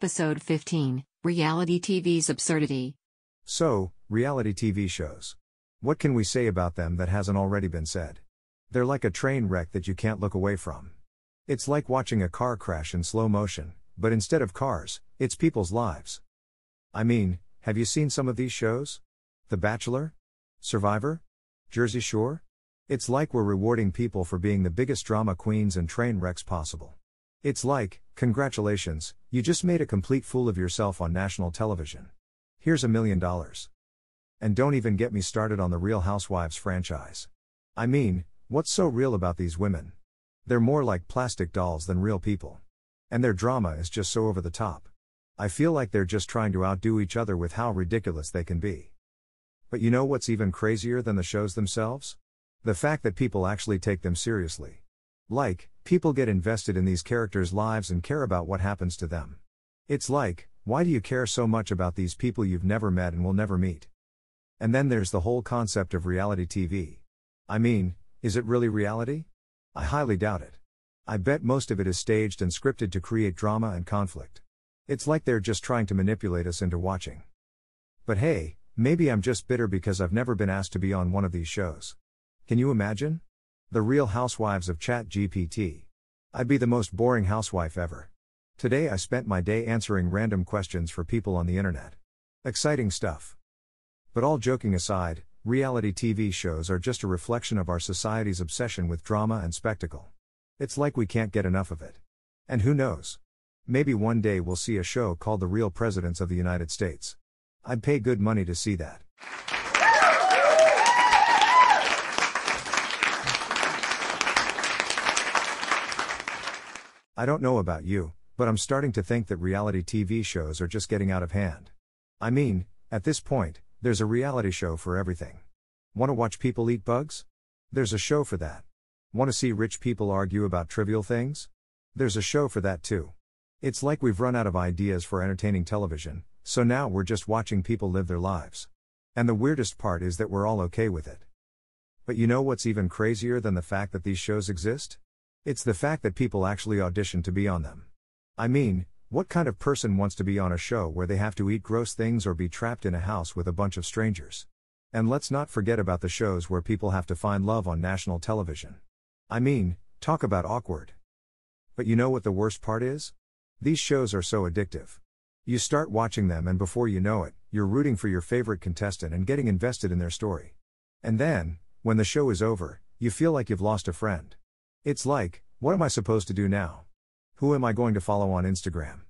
Episode 15, Reality TV's Absurdity. So, reality TV shows. What can we say about them that hasn't already been said? They're like a train wreck that you can't look away from. It's like watching a car crash in slow motion, but instead of cars, it's people's lives. I mean, have you seen some of these shows? The Bachelor? Survivor? Jersey Shore? It's like we're rewarding people for being the biggest drama queens and train wrecks possible. It's like, congratulations, you just made a complete fool of yourself on national television. Here's $1 million. And don't even get me started on the Real Housewives franchise. I mean, what's so real about these women? They're more like plastic dolls than real people. And their drama is just so over the top. I feel like they're just trying to outdo each other with how ridiculous they can be. But you know what's even crazier than the shows themselves? The fact that people actually take them seriously. Like, people get invested in these characters' lives and care about what happens to them. It's like, why do you care so much about these people you've never met and will never meet? And then there's the whole concept of reality TV. I mean, is it really reality? I highly doubt it. I bet most of it is staged and scripted to create drama and conflict. It's like they're just trying to manipulate us into watching. But hey, maybe I'm just bitter because I've never been asked to be on one of these shows. Can you imagine? The Real Housewives of ChatGPT. I'd be the most boring housewife ever. Today I spent my day answering random questions for people on the internet. Exciting stuff. But all joking aside, reality TV shows are just a reflection of our society's obsession with drama and spectacle. It's like we can't get enough of it. And who knows? Maybe one day we'll see a show called The Real Presidents of the United States. I'd pay good money to see that. I don't know about you, but I'm starting to think that reality TV shows are just getting out of hand. I mean, at this point, there's a reality show for everything. Want to watch people eat bugs? There's a show for that. Want to see rich people argue about trivial things? There's a show for that too. It's like we've run out of ideas for entertaining television, so now we're just watching people live their lives. And the weirdest part is that we're all okay with it. But you know what's even crazier than the fact that these shows exist? It's the fact that people actually audition to be on them. I mean, what kind of person wants to be on a show where they have to eat gross things or be trapped in a house with a bunch of strangers? And let's not forget about the shows where people have to find love on national television. I mean, talk about awkward. But you know what the worst part is? These shows are so addictive. You start watching them and before you know it, you're rooting for your favorite contestant and getting invested in their story. And then, when the show is over, you feel like you've lost a friend. It's like, what am I supposed to do now? Who am I going to follow on Instagram?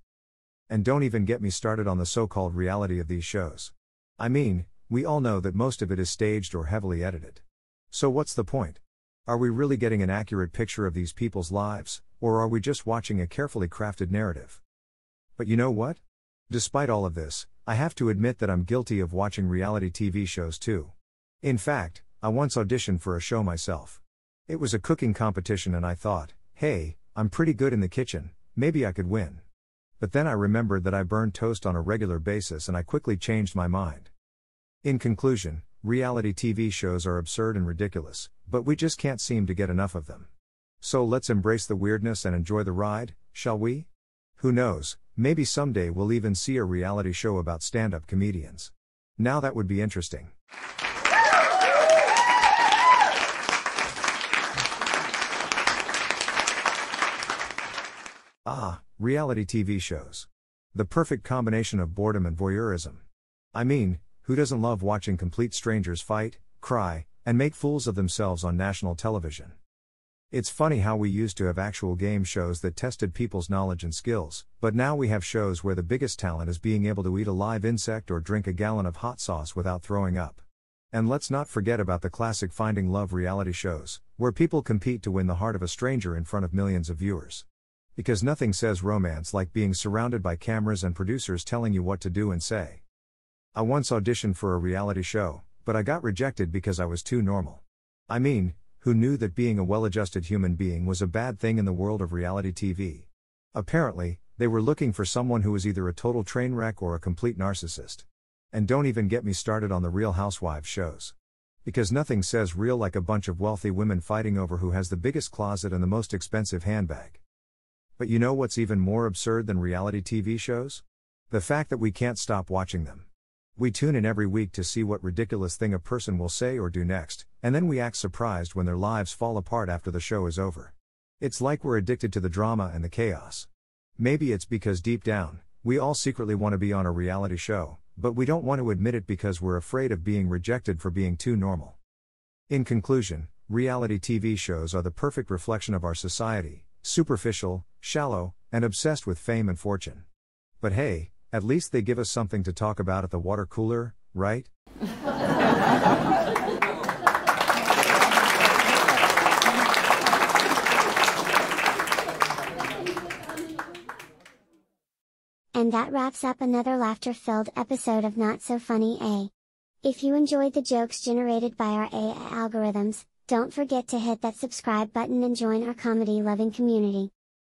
And don't even get me started on the so-called reality of these shows. I mean, we all know that most of it is staged or heavily edited. So what's the point? Are we really getting an accurate picture of these people's lives, or are we just watching a carefully crafted narrative? But you know what? Despite all of this, I have to admit that I'm guilty of watching reality TV shows too. In fact, I once auditioned for a show myself. It was a cooking competition and I thought, hey, I'm pretty good in the kitchen, maybe I could win. But then I remembered that I burned toast on a regular basis and I quickly changed my mind. In conclusion, reality TV shows are absurd and ridiculous, but we just can't seem to get enough of them. So let's embrace the weirdness and enjoy the ride, shall we? Who knows, maybe someday we'll even see a reality show about stand-up comedians. Now that would be interesting. Ah, reality TV shows. The perfect combination of boredom and voyeurism. I mean, who doesn't love watching complete strangers fight, cry, and make fools of themselves on national television? It's funny how we used to have actual game shows that tested people's knowledge and skills, but now we have shows where the biggest talent is being able to eat a live insect or drink a gallon of hot sauce without throwing up. And let's not forget about the classic Finding Love reality shows, where people compete to win the heart of a stranger in front of millions of viewers. Because nothing says romance like being surrounded by cameras and producers telling you what to do and say. I once auditioned for a reality show, but I got rejected because I was too normal. I mean, who knew that being a well-adjusted human being was a bad thing in the world of reality TV? Apparently, they were looking for someone who was either a total train wreck or a complete narcissist. And don't even get me started on the Real Housewives shows. Because nothing says real like a bunch of wealthy women fighting over who has the biggest closet and the most expensive handbag. But you know what's even more absurd than reality TV shows? The fact that we can't stop watching them. We tune in every week to see what ridiculous thing a person will say or do next, and then we act surprised when their lives fall apart after the show is over. It's like we're addicted to the drama and the chaos. Maybe it's because deep down, we all secretly want to be on a reality show, but we don't want to admit it because we're afraid of being rejected for being too normal. In conclusion, reality TV shows are the perfect reflection of our society, superficial, shallow, and obsessed with fame and fortune. But hey, at least they give us something to talk about at the water cooler, right? And that wraps up another laughter-filled episode of Not So Funny A. If you enjoyed the jokes generated by our AI algorithms, don't forget to hit that subscribe button and join our comedy-loving community.